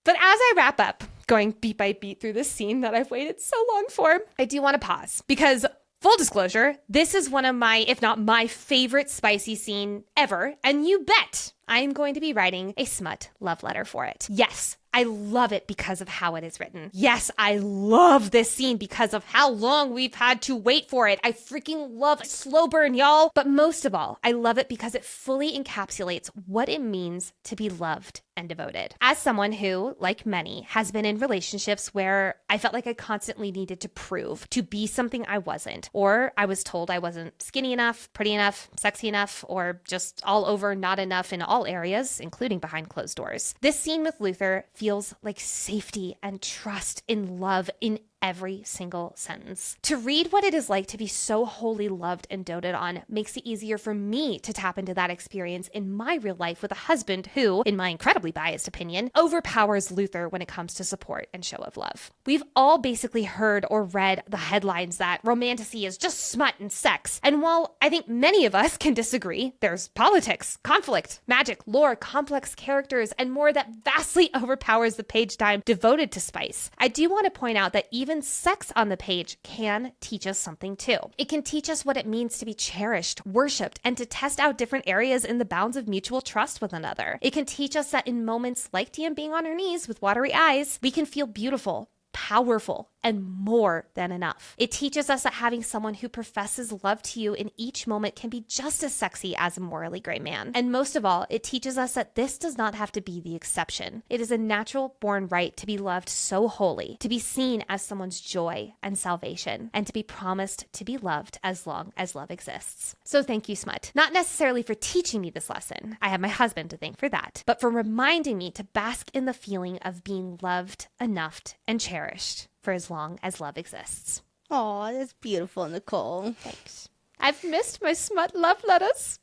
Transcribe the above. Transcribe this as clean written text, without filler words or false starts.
But as I wrap up, going beat by beat through this scene that I've waited so long for, I do want to pause because full disclosure, this is one of my, if not my favorite spicy scene ever. And you bet I am going to be writing a smut love letter for it. Yes, I love it because of how it is written. Yes, I love this scene because of how long we've had to wait for it. I freaking love slow burn, y'all. But most of all, I love it because it fully encapsulates what it means to be loved and devoted. As someone who, like many, has been in relationships where I felt like I constantly needed to prove to be something I wasn't, or I was told I wasn't skinny enough, pretty enough, sexy enough, or just all over not enough in all areas, including behind closed doors. This scene with Luther feels like safety and trust in love in every single sentence. To read what it is like to be so wholly loved and doted on makes it easier for me to tap into that experience in my real life with a husband who, in my incredibly biased opinion, overpowers Luther when it comes to support and show of love. We've all basically heard or read the headlines that romantasy is just smut and sex. And while I think many of us can disagree, there's politics, conflict, magic, lore, complex characters, and more that vastly overpowers the page time devoted to spice. I do want to point out that even sex on the page can teach us something too. It can teach us what it means to be cherished, worshipped, and to test out different areas in the bounds of mutual trust with another. It can teach us that in moments like Diane being on her knees with watery eyes, we can feel beautiful, powerful, and more than enough. It teaches us that having someone who professes love to you in each moment can be just as sexy as a morally gray man. And most of all, it teaches us that this does not have to be the exception. It is a natural born right to be loved so wholly, to be seen as someone's joy and salvation, and to be promised to be loved as long as love exists. So thank you, Smut. Not necessarily for teaching me this lesson. I have my husband to thank for that, but for reminding me to bask in the feeling of being loved, enough, and cherished for as long as love exists. Aw, that's beautiful, Nicole. Thanks. I've missed my smut love letters.